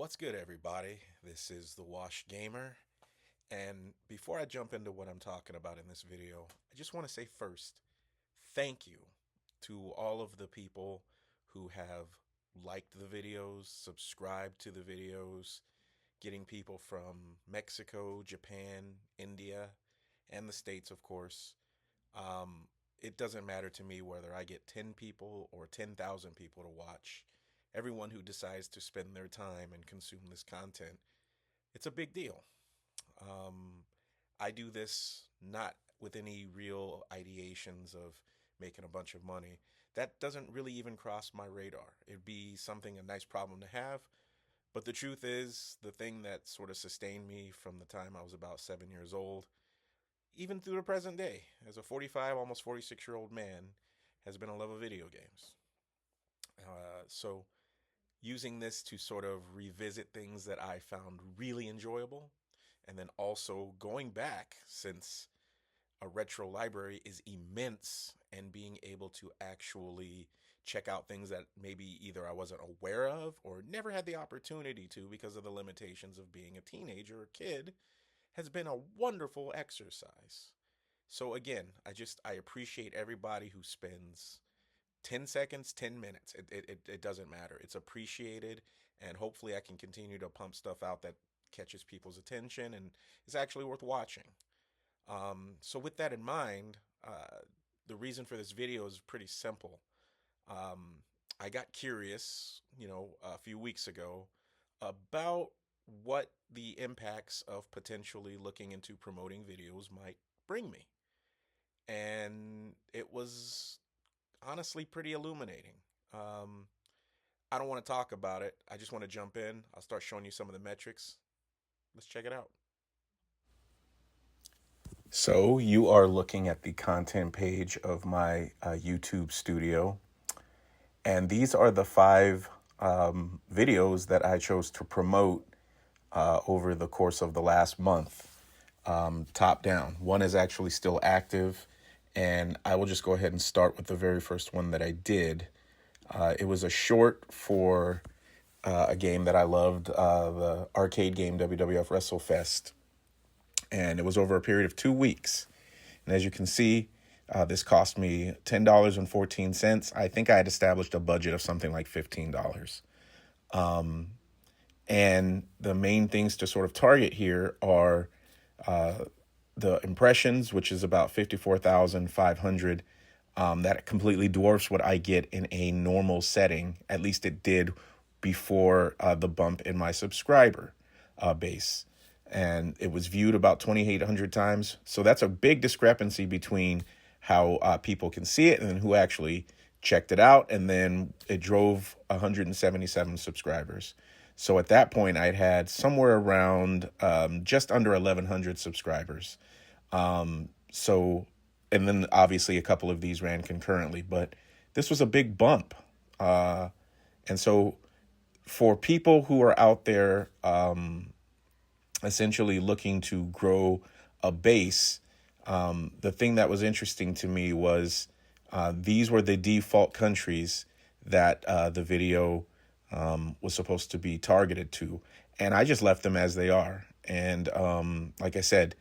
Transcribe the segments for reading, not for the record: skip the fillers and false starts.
What's good, everybody? This is the Wash Gamer. And before I jump into what I'm talking about in this video, I just want to say first, thank you to all of the people who have liked the videos, subscribed to the videos, getting people from Mexico, Japan, India, and the States, of course. Um, it doesn't matter to me whether I get 10 people or 10,000 people to watch. Everyone who decides to spend their time and consume this content, it's a big deal. Um, I do this not with any real ideations of making a bunch of money. That doesn't really even cross my radar. It'd be something, a nice problem to have. But the truth is, the thing that sort of sustained me from the time I was about 7 years old, even through the present day, as a 45, almost 46-year-old man, has been a love of video games. So using this to sort of revisit things that I found really enjoyable, and then also going back, since a retro library is immense, and being able to actually check out things that maybe either I wasn't aware of or never had the opportunity to because of the limitations of being a teenager or kid has been a wonderful exercise. So again, I appreciate everybody who spends 10 seconds, 10 minutes. It doesn't matter. It's appreciated. And hopefully, I can continue to pump stuff out that catches people's attention and is actually worth watching. So, with that in mind, the reason for this video is pretty simple. Um, I got curious, a few weeks ago about what the impacts of potentially looking into promoting videos might bring me. And it was honestly pretty illuminating. Um, I don't want to talk about it. I just want to jump in. I'll start showing you some of the metrics. Let's check it out. So, you are looking at the content page of my YouTube studio. And these are the five videos that I chose to promote over the course of the last month, top down. One is actually still active. And I will just go ahead and start with the very first one that I did. It was a short for a game that I loved, the arcade game WWF WrestleFest. And it was over a period of 2 weeks. And as you can see, this cost me $10.14. I think I had established a budget of something like $15. And the main things to sort of target here are the impressions, which is about 54,500. That completely dwarfs what I get in a normal setting. At least it did before the bump in my subscriber base. And it was viewed about 2,800 times. So that's a big discrepancy between how people can see it and who actually checked it out. And then it drove 177 subscribers. So at that point, I'd had somewhere around just under 1,100 subscribers. So, and then obviously a couple of these ran concurrently, but this was a big bump. And so for people who are out there essentially looking to grow a base, the thing that was interesting to me was these were the default countries that the video was supposed to be targeted to. And I just left them as they are. And like I said,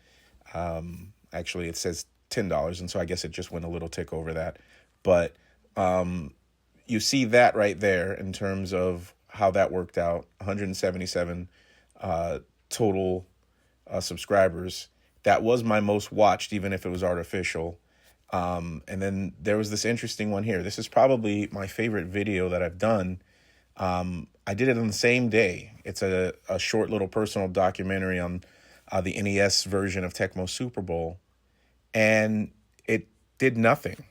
actually it says $10. And so I guess it just went a little tick over that. But you see that right there in terms of how that worked out. 177 total subscribers. That was my most watched, even if it was artificial. And then there was this interesting one here. This is probably my favorite video that I've done. I did it on the same day. It's a short little personal documentary on the NES version of Tecmo Super Bowl. And it did nothing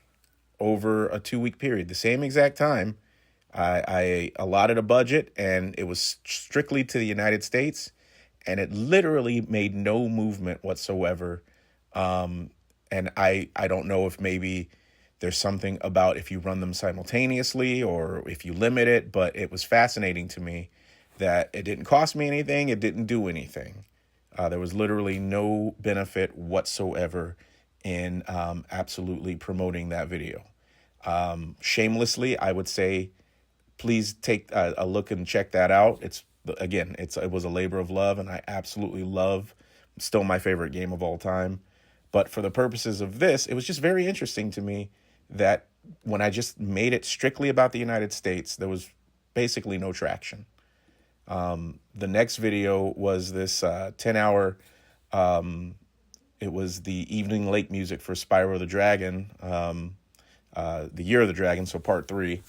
over a 2-week period. The same exact time, I allotted a budget, and it was strictly to the United States. And it literally made no movement whatsoever. And I don't know if maybe there's something about if you run them simultaneously or if you limit it, but it was fascinating to me that it didn't cost me anything. It didn't do anything. There was literally no benefit whatsoever in absolutely promoting that video. Shamelessly, I would say, please take a look and check that out. It's again, it was a labor of love, and I absolutely love, still my favorite game of all time. But for the purposes of this, it was just very interesting to me that when I just made it strictly about the United States, there was basically no traction. The next video was this 10-hour, it was the evening lake music for Spyro the Dragon, the Year of the Dragon, so part 3.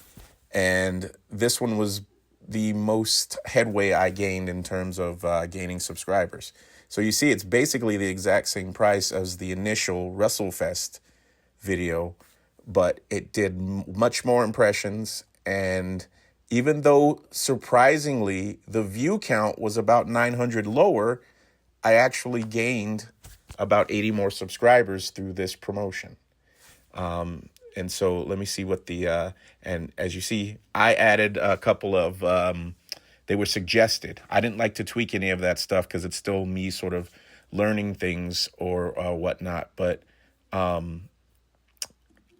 And this one was the most headway I gained in terms of gaining subscribers. So you see, it's basically the exact same price as the initial WrestleFest video, but it did much more impressions. And even though surprisingly the view count was about 900 lower, I actually gained about 80 more subscribers through this promotion. And so let me see what and as you see, I added a couple of, they were suggested. I didn't like to tweak any of that stuff because it's still me sort of learning things or whatnot. But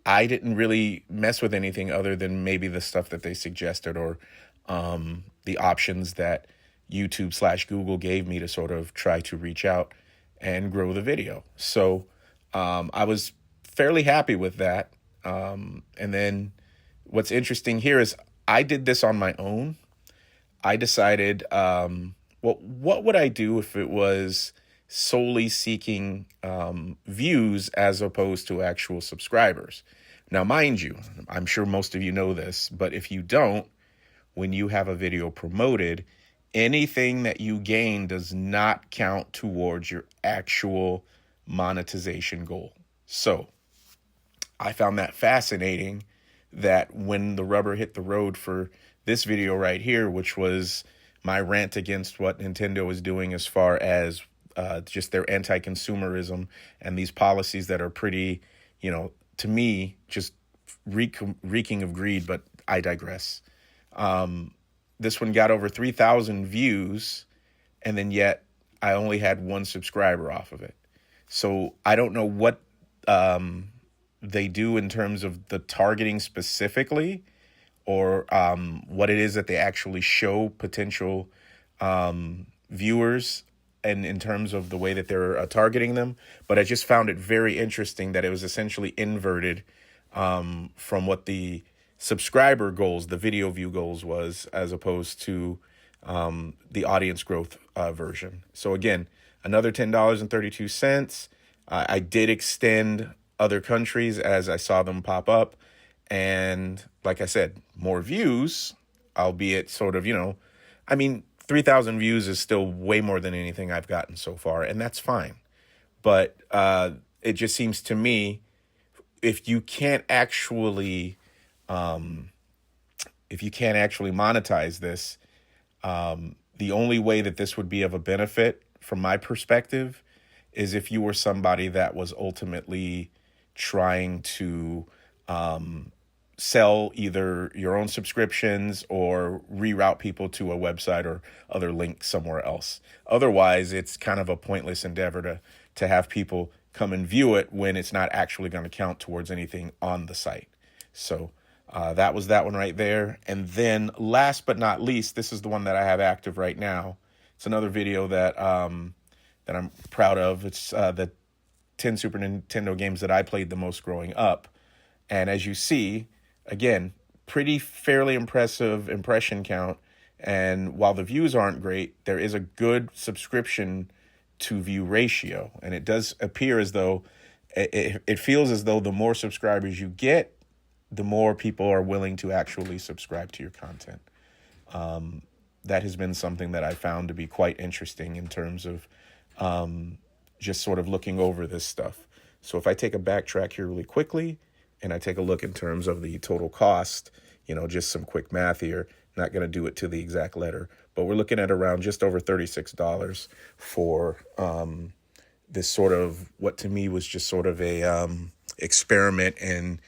I didn't really mess with anything other than maybe the stuff that they suggested or the options that YouTube/Google gave me to sort of try to reach out and grow the video. So I was fairly happy with that. And then what's interesting here is I did this on my own. I decided, what would I do if it was solely seeking views as opposed to actual subscribers? Now, mind you, I'm sure most of you know this, but if you don't, when you have a video promoted, anything that you gain does not count towards your actual monetization goal. So I found that fascinating, that when the rubber hit the road for this video right here, which was my rant against what Nintendo is doing as far as just their anti-consumerism and these policies that are pretty, to me, just reeking of greed, but I digress. This one got over 3,000 views, and then yet I only had 1 subscriber off of it. So I don't know what they do in terms of the targeting specifically, or what it is that they actually show potential viewers, and in terms of the way that they're targeting them. But I just found it very interesting that it was essentially inverted from what the subscriber goals, the video view goals was, as opposed to the audience growth version. So again, another $10.32. I did extend other countries as I saw them pop up. And like I said, more views, albeit sort of, 3,000 views is still way more than anything I've gotten so far, and that's fine. But it just seems to me, if you can't actually monetize this, the only way that this would be of a benefit from my perspective is if you were somebody that was ultimately trying to sell either your own subscriptions or reroute people to a website or other link somewhere else. Otherwise, it's kind of a pointless endeavor to have people come and view it when it's not actually going to count towards anything on the site. So that was that one right there. And then last but not least, this is the one that I have active right now. It's another video that that I'm proud of. It's the 10 Super Nintendo games that I played the most growing up. And as you see, again, fairly impressive impression count. And while the views aren't great, there is a good subscription to view ratio. And it does appear as though, it feels as though the more subscribers you get, the more people are willing to actually subscribe to your content. That has been something that I found to be quite interesting in terms of just sort of looking over this stuff. So if I take a backtrack here really quickly, and I take a look in terms of the total cost, just some quick math here, not going to do it to the exact letter, but we're looking at around just over $36 for this sort of, what to me was just sort of a experiment in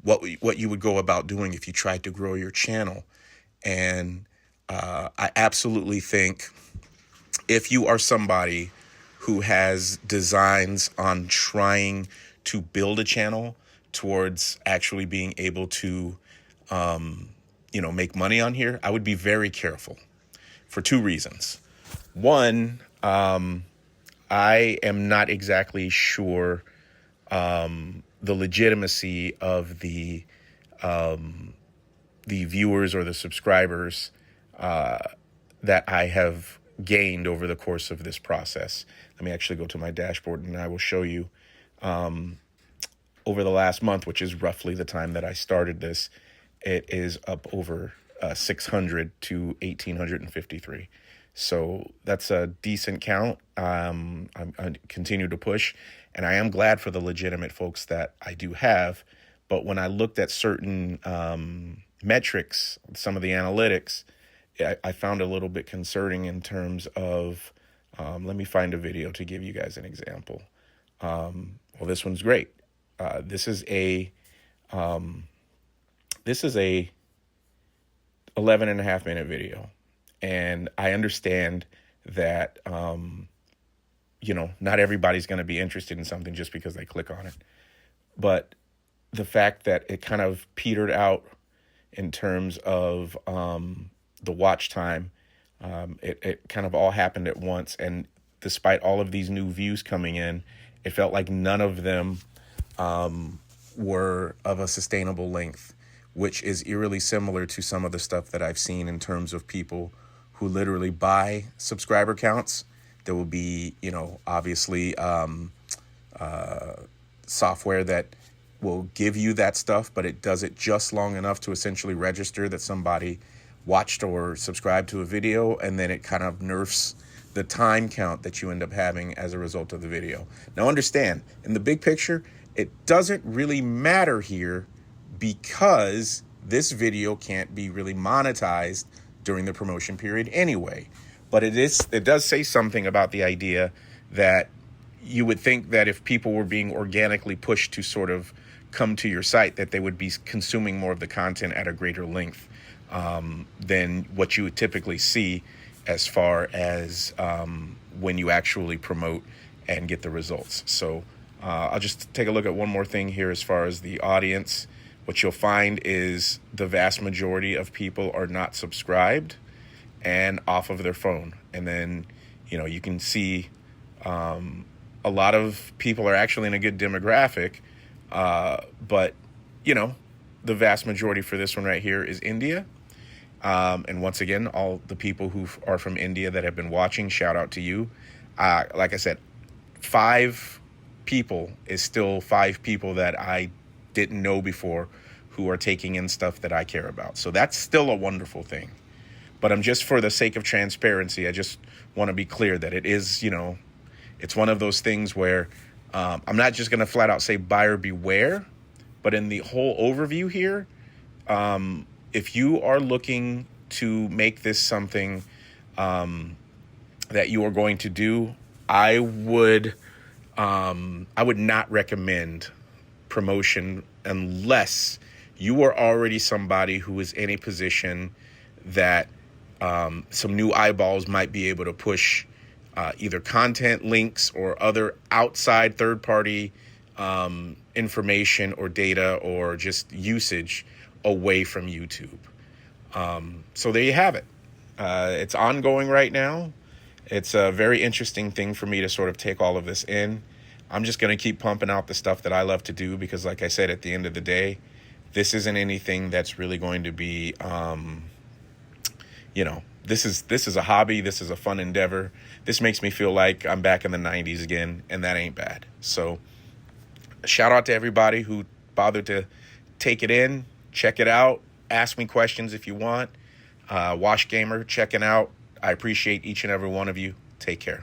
what you would go about doing if you tried to grow your channel. And I absolutely think if you are somebody who has designs on trying to build a channel towards actually being able to, make money on here, I would be very careful. for two reasons. One, I am not exactly sure the legitimacy of the viewers or the subscribers that I have gained over the course of this process. Let me actually go to my dashboard and I will show you over the last month, which is roughly the time that I started this, it is up over 600 to 1,853. So that's a decent count. I continue to push, and I am glad for the legitimate folks that I do have. But when I looked at certain metrics, some of the analytics, I found a little bit concerning in terms of, let me find a video to give you guys an example. Well, this one's great. This is a 11 and a half minute video. And I understand that, not everybody's going to be interested in something just because they click on it. But the fact that it kind of petered out in terms of the watch time, it kind of all happened at once. And despite all of these new views coming in, it felt like none of them were of a sustainable length, which is eerily similar to some of the stuff that I've seen in terms of people who literally buy subscriber counts. There will be, obviously software that will give you that stuff, but it does it just long enough to essentially register that somebody watched or subscribed to a video, and then it kind of nerfs the time count that you end up having as a result of the video. Now understand, in the big picture, it doesn't really matter here because this video can't be really monetized during the promotion period anyway. But it does say something about the idea that you would think that if people were being organically pushed to sort of come to your site, that they would be consuming more of the content at a greater length than what you would typically see as far as when you actually promote and get the results. So I'll just take a look at one more thing here as far as the audience. What you'll find is the vast majority of people are not subscribed and off of their phone. And then, you can see a lot of people are actually in a good demographic. But, the vast majority for this one right here is India. And once again, all the people who are from India that have been watching, shout out to you. Like I said, 5 people is still 5 people that I didn't know before who are taking in stuff that I care about. So that's still a wonderful thing. But I'm just, for the sake of transparency, I just want to be clear that it is, it's one of those things where I'm not just going to flat out say buyer beware, but in the whole overview here, if you are looking to make this something that you are going to do, I would not recommend promotion unless you are already somebody who is in a position that some new eyeballs might be able to push either content links or other outside third-party information or data or just usage away from YouTube. So there you have it. It's ongoing right now. It's a very interesting thing for me to sort of take all of this in. I'm just going to keep pumping out the stuff that I love to do because, like I said, at the end of the day, this isn't anything that's really going to be, this is a hobby. This is a fun endeavor. This makes me feel like I'm back in the 90s again, and that ain't bad. So shout out to everybody who bothered to take it in, check it out, ask me questions if you want. Wash Gamer checking out. I appreciate each and every one of you. Take care.